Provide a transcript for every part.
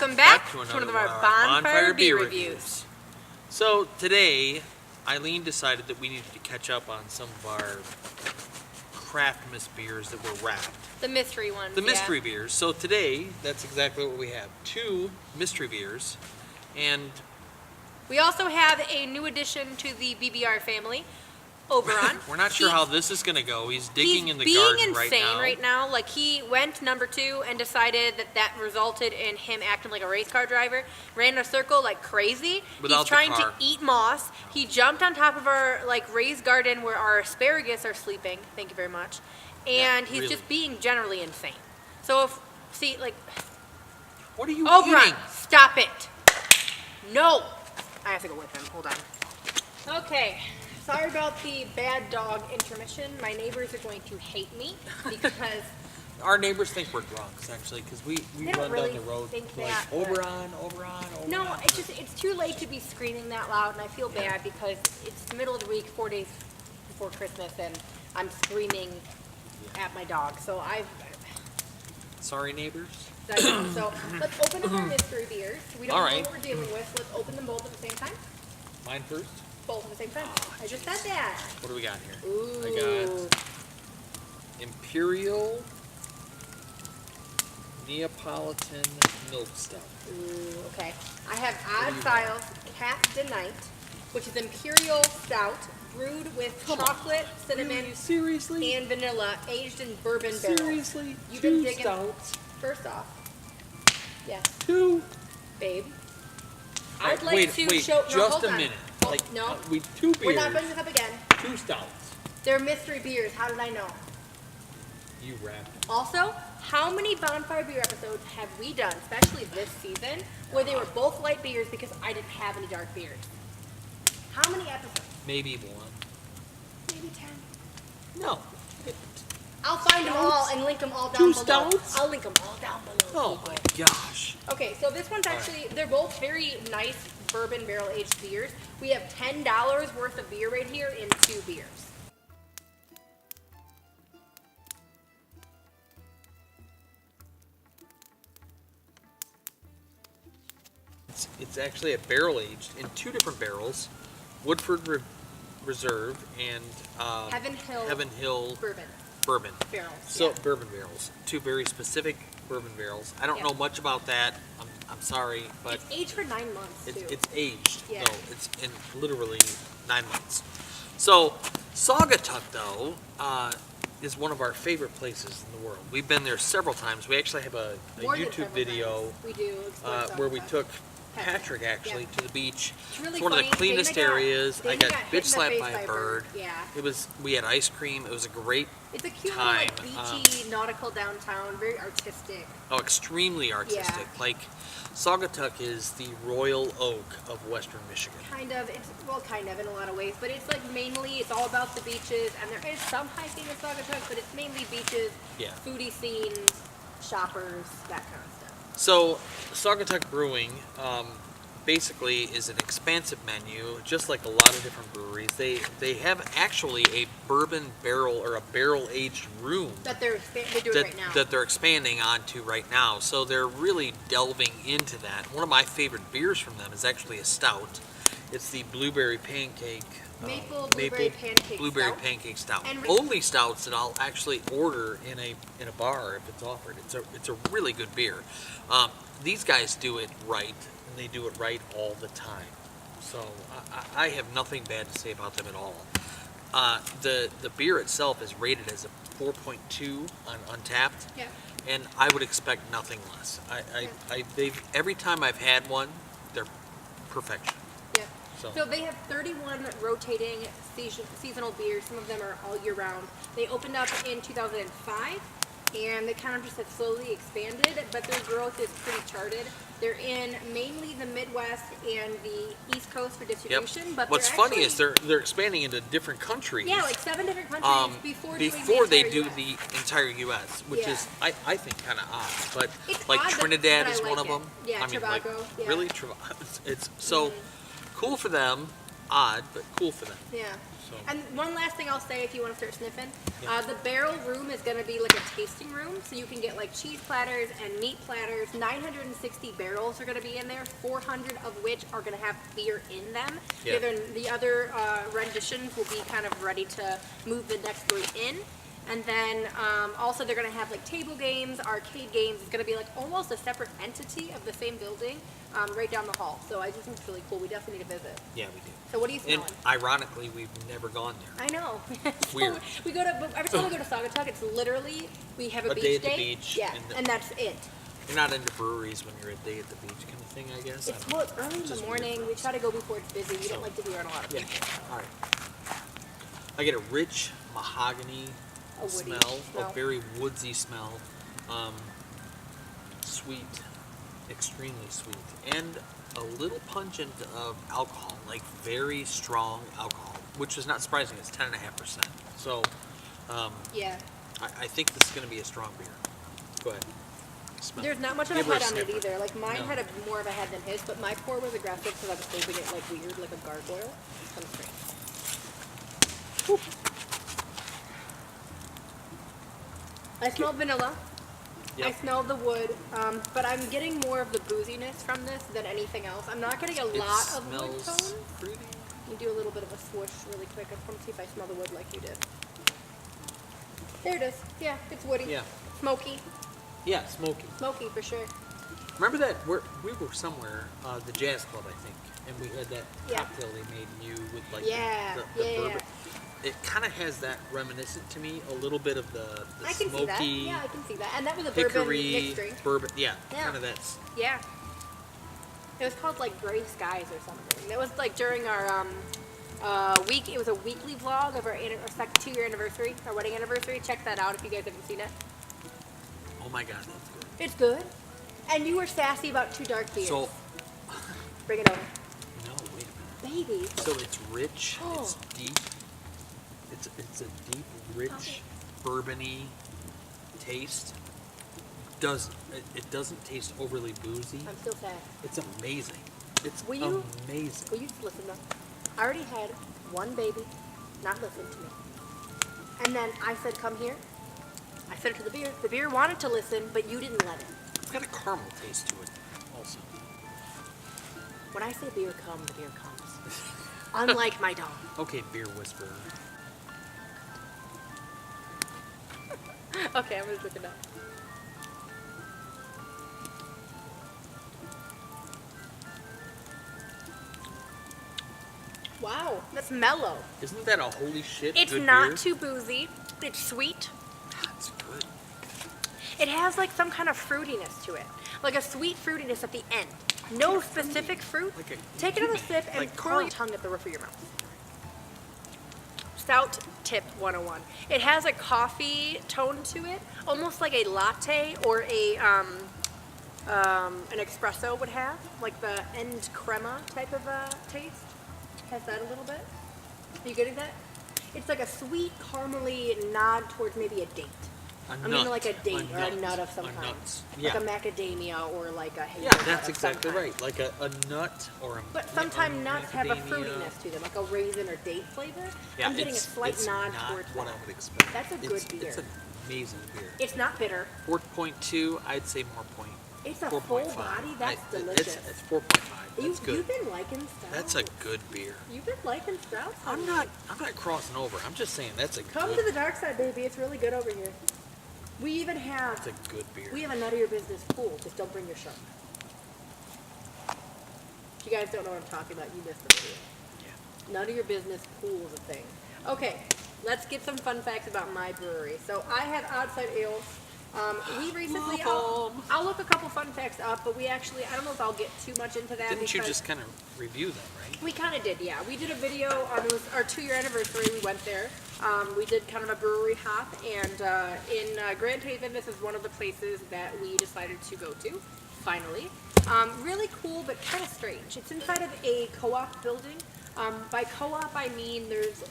Welcome back to one of our Bonfire beer reviews. So today, Eileen decided that we needed to catch up on some of our Craftmas beers that were wrapped. The mystery ones. The mystery beers. So today, that's exactly what we have. 2 mystery beers, and we also have a new addition to the BBR family, Oberon. We're not sure how this is going to go. He's digging in the garden right now. He's being insane right now. Like, he went number 2 and decided that resulted in him acting like a race car driver. Ran a circle like crazy. He's trying to eat moss. He jumped on top of our raised garden where our asparagus are sleeping. Thank you very much. And he's just being generally insane. So what are you Oberon, eating? stop it. No. I have to go with him. Hold on. Okay. Sorry about the bad dog intermission. My neighbors are going to hate me because our neighbors think we're drunks, actually, because we run really down the road think like that, Oberon. No, it's too late to be screaming that loud, and I feel bad because it's the middle of the week, 4 days before Christmas, and I'm screaming at my dog. So sorry, neighbors. I know. So let's open up our mystery beers. We don't know what we're dealing with. So let's open them both at the same time. Mine first. Both at the same time. I just said that. What do we got here? Ooh. I got Imperial Neapolitan Milk Stout. Ooh, okay. I have Odd Styles Cat Night, which is Imperial Stout brewed with chocolate, cinnamon, and vanilla, aged in bourbon barrels. Seriously? You've been 2 digging. stouts? First off, yes. 2? Babe. I'd like to show. Just a minute. No. 2 beers. We're not bringing this up again. 2 stouts. They're mystery beers. How did I know? You wrapped. Also, how many Bonfire beer episodes have we done, especially this season, where they were both light beers because I didn't have any dark beers? How many episodes? Maybe 1. Maybe 10. No. I'll find them all and link them all down 2 below. stouts? I'll link them all down below. Oh my gosh. Okay, so this one's actually, they're both very nice bourbon barrel aged beers. We have $10 worth of beer right here in 2 beers. It's actually a barrel aged in 2 different barrels, Woodford Reserve and Heaven Hill bourbon barrels. So bourbon barrels, 2 very specific bourbon barrels. I don't know much about that. I'm sorry, but it's aged for 9 months. It's aged. Yeah. No, it's in literally 9 months. So Saugatuck though is one of our favorite places in the world. We've been there several times. We actually have a YouTube video where we took Patrick actually to the beach. It's one of the cleanest areas. I got bitch slapped by a bird. Yeah. We had ice cream. It was a great It's a cute time. Little, beachy, nautical downtown, very artistic. Oh, extremely artistic. Yeah. Saugatuck is the Royal Oak of Western Michigan. Kind of. It's kind of in a lot of ways, but it's mainly it's all about the beaches, and there is some hiking in Saugatuck, but it's mainly beaches, foodie scenes, shoppers, that kind of stuff. So, Saugatuck Brewing basically is an expansive menu, just like a lot of different breweries. They have actually a bourbon barrel or a barrel aged room that they're doing right now. That they're expanding onto right now. So they're really delving into that. One of my favorite beers from them is actually a stout. It's the blueberry pancake. Maple blueberry pancake stout. And only stouts that I'll actually order in a bar if it's offered. It's a really good beer. These guys do it right, and they do it right all the time. So I have nothing bad to say about them at all. The beer itself is rated as a 4.2 on Untapped. Yeah. And I would expect nothing less. Every time I've had one, they're perfection. Yeah. So they have 31 rotating seasonal beers. Some of them are all year round. They opened up in 2005, and they kind of just have slowly expanded, but their growth is pretty charted. They're in mainly the Midwest and the East Coast for distribution. Yep. But what's funny is they're expanding into different countries. Yeah, like 7 different countries before they do the entire U.S., which is I think kind of odd. But it's like odd, Trinidad but is one of them. Yeah, Tobago. Really, it's so cool for them. odd, but cool for them. Yeah. So. And one last thing I'll say if you want to start sniffing, Yeah. the barrel room is going to be like a tasting room, so you can get like cheese platters and meat platters. 960 barrels are going to be in there, 400 of which are going to have beer in them. Yeah. The other renditions will be kind of ready to move the next group in. And then also they're going to have like table games, arcade games. It's going to be like almost a separate entity of the same building right down the hall. So I just think it's really cool. We definitely need to visit. Yeah, we do. So what are you And smelling? ironically, we've never gone there. I know. So Weird. we go to, every time we go to Saugatuck, it's literally, we have a A beach day at the day. beach, Yeah, and that's it. You're not into breweries when you're a day at the beach kind of thing, I guess. It's I don't know. early in the Just morning. weird. We try to go before it's busy. We So- don't like to be around a lot of Yeah. people. All right. I get a rich mahogany A woody smell, smell. a very woodsy smell, sweet, extremely sweet, and a little pungent of alcohol, like very strong alcohol, which is not surprising. It's 10.5%. So, Yeah. I think this is going to be a strong beer. Go ahead. Smell. There's not much of a Give her head on it sniffer. either. Like mine No. had more of a head than his, but my pour was aggressive because I was holding it like weird, like a gargoyle. Comes straight. Whew. I smell vanilla. Yep. I smell the wood, but I'm getting more of the booziness from this than anything else. I'm not getting a lot of wood smells tone. fruity. You do a little bit of a swoosh really quick. I just want to see if I smell the wood like you did. There it is. Yeah, it's woody. Yeah. Smoky. Yeah, smoky. Smoky for sure. Remember that we were somewhere, the Jazz Club, I think, and we had that Yeah. cocktail they made you with like Yeah, the yeah, bourbon. It kind of has that reminiscent to me, a little bit of the I can see that. smoky Yeah, I can see that. And that was a bourbon hickory mixed drink. bourbon. Yeah, Yeah. kind of that's. Yeah. It was called like Gray Skies or something. It was like during our week. It was a weekly vlog of our 2-year anniversary, our wedding anniversary. Check that out if you guys haven't seen it. Oh my God, that's good. It's good. And you were sassy about 2 dark beers. So, Bring it over. no, wait a minute. Baby. So it's rich. Oh. It's deep. It's a deep, rich, bourbony taste. It doesn't taste overly boozy. I'm still sad. It's amazing. It's Will you- amazing. Will you just listen though? I already had one baby not listen to me. And then I said, come here. I said it to the beer. The beer wanted to listen, but you didn't let it. It's got a caramel taste to it, also. When I say beer come, the beer comes. Unlike my dog. Okay, beer whisperer. Okay, I'm gonna drink it now. Wow, that's mellow. Isn't that a holy shit It's good not beer? too boozy. It's sweet. That's good. It has like some kind of fruitiness to it, like a sweet fruitiness at the end. No specific fruit. Like a- Take another sip and like curl your tongue at the roof of your mouth. Stout tip 101. It has a coffee tone to it, almost like a latte or a an espresso would have, like the end crema type of taste. Has that a little bit. Are you getting that? It's like a sweet caramely nod towards maybe a date. I mean, like a date or a nut of some kind. Nuts. Like Yeah. a macadamia or like a hazelnut. Yeah, that's of some exactly kind. right. Like a nut or a. But sometimes nuts have a macadamia. fruitiness to them, like a raisin or date flavor. Yeah, I'm getting a slight it's nod not towards what that. I would expect. That's a good beer. It's an amazing beer. It's not bitter. 4.2, I'd say more point. It's a 4.5. full body. That's It's delicious. 4.5. That's good. You've been liking stouts. That's a good beer. You've been liking stouts. I'm not crossing over. I'm just saying that's a Come good. to the dark side, baby. It's really good over here. We even have. It's a good beer. We have a none of your business pool. Just don't bring your shark. If you guys don't know what I'm talking about, you missed the video. Yeah. None of your business pool is a thing. Okay, let's get some fun facts about my brewery. So I have Outside Ales. We recently, I'll look a couple fun facts up, but we actually, I don't know if I'll get too much into that. Didn't you because just kind of review that, right? we kind of did, yeah. We did a video, it was our 2-year anniversary, we went there. We did kind of a brewery hop, and in Grand Haven, this is one of the places that we decided to go to, finally. Really cool, but kind of strange. It's inside of a co-op building. By co-op, I mean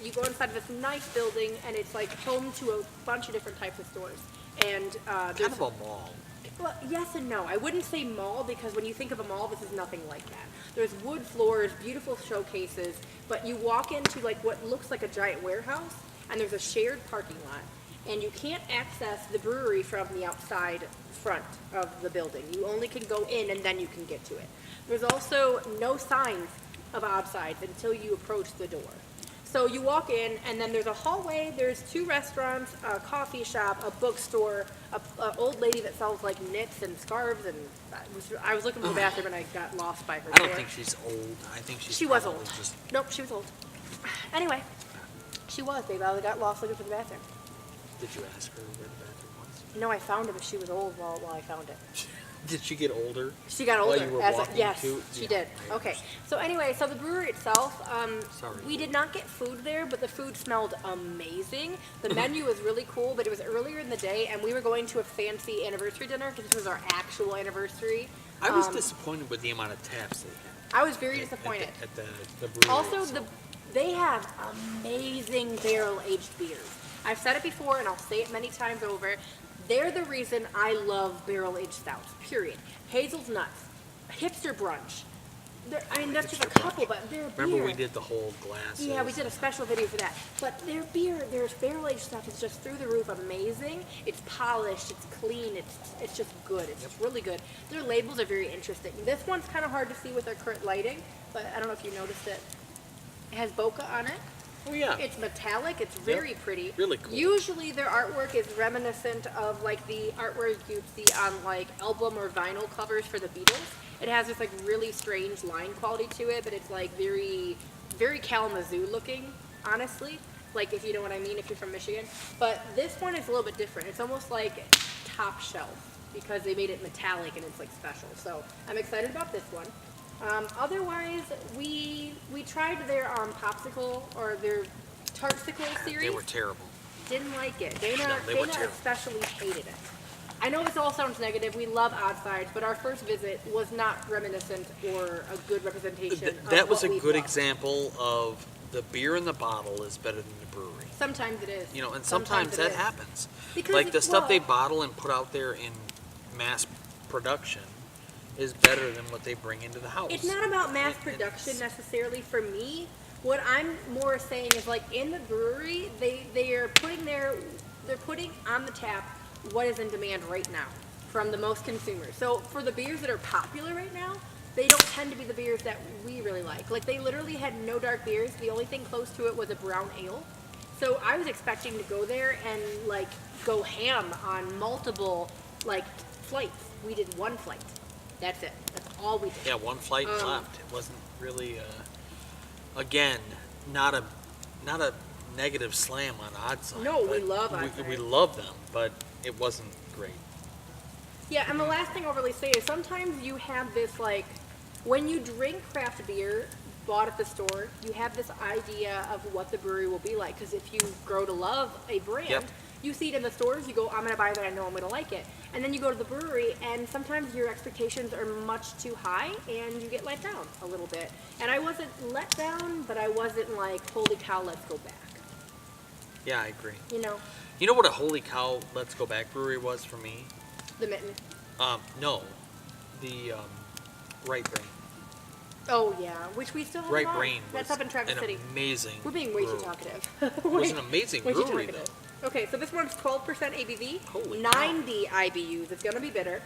you go inside of this nice building, and it's like home to a bunch of different types of stores. And Kind of a mall. Well, yes and no. I wouldn't say mall because when you think of a mall, this is nothing like that. There's wood floors, beautiful showcases, but you walk into like what looks like a giant warehouse, and there's a shared parking lot, and you can't access the brewery from the outside front of the building. You only can go in and then you can get to it. There's also no signs of outsides until you approach the door. So you walk in, and then there's a hallway, there's 2 restaurants, a coffee shop, a bookstore, a old lady that sells like knits and scarves, and I was looking for the bathroom and I got lost by her. I don't think she's old. I think she was old. Just... Nope, she was old. Anyway, she was, babe. I got lost looking for the bathroom. Did you ask her where the bathroom was? No, I found it, but she was old while I found it. Did she get older? She got older. While you were walking yes, too? she did. Okay. So anyway, so the brewery itself, Sorry. we did not get food there, but the food smelled amazing. The menu was really cool, but it was earlier in the day, and we were going to a fancy anniversary dinner because this was our actual anniversary. I was disappointed with the amount of taps they had. I was very disappointed. At the brewery Also, itself. they have amazing barrel-aged beers. I've said it before, and I'll say it many times over. They're the reason I love barrel-aged stouts, period. Hazel's Nuts, Hipster Brunch. I mean, that's just a couple, but their beer. Remember we did the whole glass. Yeah, we did a special video for that. But their beer, their barrel-aged stuff is just through the roof amazing. It's polished, it's clean, it's just good. It's just really good. Their labels are very interesting. This one's kind of hard to see with our current lighting, but I don't know if you noticed it. It has bokeh on it. Oh yeah. It's metallic. It's very pretty. Really cool. Usually their artwork is reminiscent of like the artwork you'd see on like album or vinyl covers for the Beatles. It has this like really strange line quality to it, but it's like very, very Kalamazoo looking, honestly. Like if you know what I mean, if you're from Michigan. But this one is a little bit different. It's almost like top shelf because they made it metallic and it's like special. So I'm excited about this one. Otherwise, we tried their popsicle or their tartsicle series. They were terrible. Didn't like it. Dana terrible. especially hated it. I know this all sounds negative. We love odd sides, but our first visit was not reminiscent or a good representation of That was what a we good love. example of the beer in the bottle is better than the brewery. Sometimes it is. You know, and sometimes that it is. happens. Because like the stuff they well, bottle and put out there in mass production is better than what they bring into the house. It's not about mass production necessarily for me. What I'm more saying is like in the brewery, they're putting on the tap what is in demand right now from the most consumers. So for the beers that are popular right now, they don't tend to be the beers that we really like. Like they literally had no dark beers. The only thing close to it was a brown ale. So I was expecting to go there and like go ham on multiple like flights. We did one flight. That's it. That's all we did. Yeah, one flight left. It wasn't really, again, not a negative slam on odd side. No, we love odd side. We love them, but it wasn't great. Yeah, and the last thing I'll really say is sometimes you have this like, when you drink craft beer bought at the store, you have this idea of what the brewery will be like. Because if you grow to love a brand, Yep. you see it in the stores, you go, I'm going to buy that, I know I'm going to like it. And then you go to the brewery, and sometimes your expectations are much too high, and you get let down a little bit. And I wasn't let down, but I wasn't like, holy cow, let's go back. Yeah, I agree. You know? You know what a holy cow let's go back brewery was for me? The Mitten. No, the Right Brain. Oh, yeah, which we still have Right on. Brain That's was up in Traverse an City. amazing We're being way too brewery. talkative. It was an amazing Way too brewery, talkative. though. Okay, so this one's 12% ABV, Holy 90 IBUs. It's going to be bitter.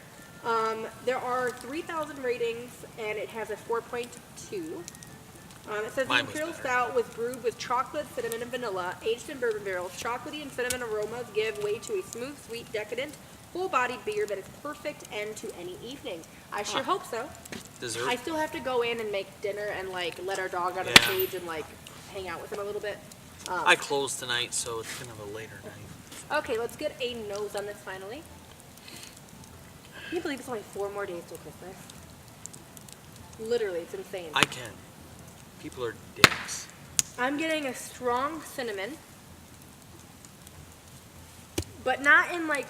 There are 3,000 ratings, and it has a 4.2. It says the Mine was Imperial better. Stout was brewed with chocolate, cinnamon, and vanilla, aged in bourbon barrels. Chocolatey and cinnamon aromas give way to a smooth, sweet, decadent, full-bodied beer that is perfect end to any evening. I sure hope so. Dessert. I still have to go in and make dinner and like let our dog out of the Yeah. cage and like hang out with him a little bit. I closed tonight, so it's kind of a later night. Okay, let's get a nose on this finally. Can you believe it's only 4 more days till Christmas? Literally, it's insane. I can. People are dicks. I'm getting a strong cinnamon, but not in like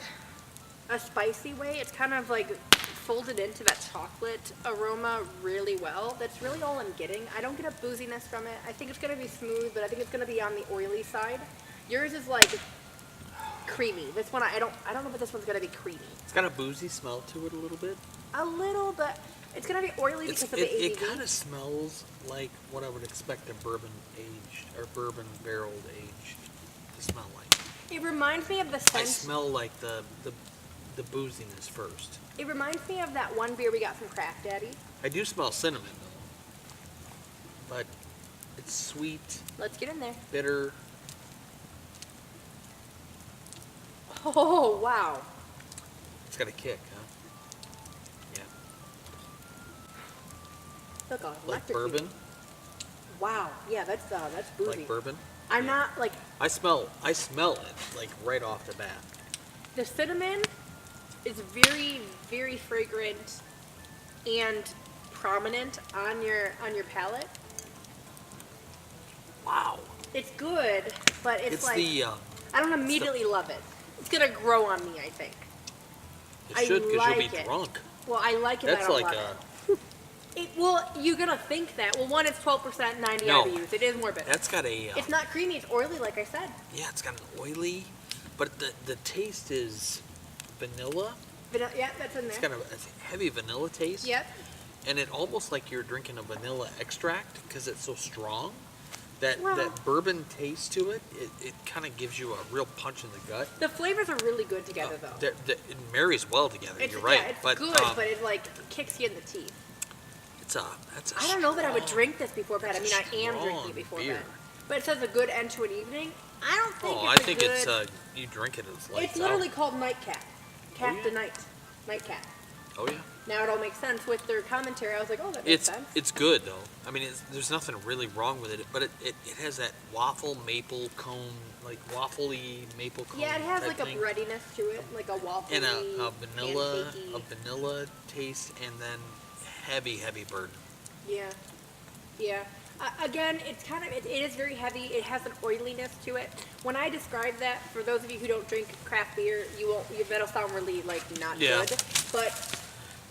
a spicy way. It's kind of like folded into that chocolate aroma really well. That's really all I'm getting. I don't get a booziness from it. I think it's going to be smooth, but I think it's going to be on the oily side. Yours is like creamy. This one, I don't know if this one's gonna be creamy. It's got a boozy smell to it a little bit. A little, but it's gonna be oily because of the ABV. It kind of smells like what I would expect a bourbon aged or bourbon barreled aged to smell like. It reminds me of the scent. I smell like the booziness first. It reminds me of that one beer we got from Craft Daddy. I do smell cinnamon though, but it's sweet. Let's get in there. Bitter. Oh wow! It's got a kick, huh? Yeah. Look, Like bourbon. Wow. Yeah, that's boozy. Like bourbon. I'm not like. I smell it like right off the bat. The cinnamon is very, very fragrant and prominent on your palate. Wow. It's good, but it's like the. I don't immediately love it. It's gonna grow on me, I think. It should, because like you'll be drunk. Well, I like it. That's I don't like love it. Well, you're gonna think that. Well, one, it's 12%, 90 No. IBUs. It is more bitter. That's got a. It's not creamy. It's oily, like I said. Yeah, it's got an oily, but the taste is vanilla. Yeah, that's in there. It's got a heavy vanilla taste. Yep. And it almost like you're drinking a vanilla extract because it's so strong. That bourbon taste to it, it kind of gives you a real punch in the gut. The flavors are really good together, though. It marries well together. You're right. Yeah, it's but, good, but it like kicks you in the teeth. That's a I don't know that I would drink this before bed. I mean, I am drinking it before beer. bed. But it says a good end to an evening. I don't think Oh, I it's think it's you drink it as lights It's literally out. called Nightcap. Cat yeah? to night. Nightcap. Oh yeah. Now it all makes sense with their commentary. I was like, oh, that makes sense. It's good though. I mean, there's nothing really wrong with it, but it has that waffle maple cone, like waffly maple cone. Yeah, it has type like thing. a breadiness to it, like a waffle. And a vanilla taste, and then heavy burden. Yeah, yeah. Again, it's kind of it is very heavy. It has an oiliness to it. When I describe that, for those of you who don't drink craft beer, that'll sound really like not good. But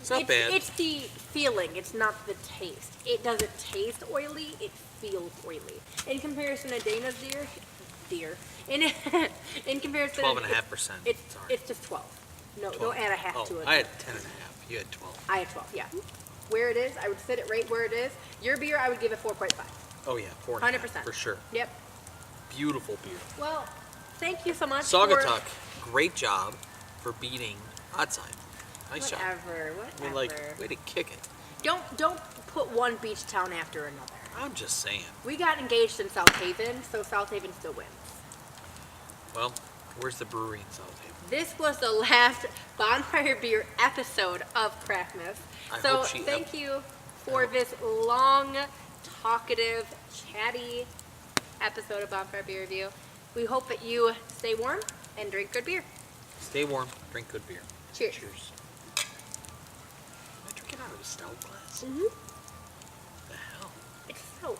it's not bad. It's the feeling. It's not the taste. It doesn't taste oily. It feels oily. In comparison to Dana's beer, in comparison, 12.5%. It's just 12. No, 12. don't add a half to it. I had 10.5. You had 12. I had 12. Yeah. Where it is, I would sit it right where it is. Your beer, I would give it 4.5. Oh yeah, 4.5 100%. for sure. Yep. Beautiful beer. Well, thank you so much. Saugatuck, great job for beating Oddside. Nice job. Whatever. I mean, like, way to kick it. Don't put one beach town after another. I'm just saying. We got engaged in South Haven, so South Haven still wins. Well, where's the brewery in South Haven? This was the last Bonfire Beer episode of Craftmas. So thank you for this long, talkative, chatty episode of Bonfire Beer Review. We hope that you stay warm and drink good beer. Stay warm, drink good beer. Cheers. Cheers. Am I drinking out of a stout glass? Mm-hmm. What the hell? It's so...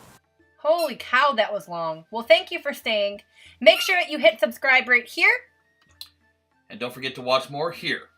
Holy cow, that was long. Well, thank you for staying. Make sure that you hit subscribe right here. And don't forget to watch more here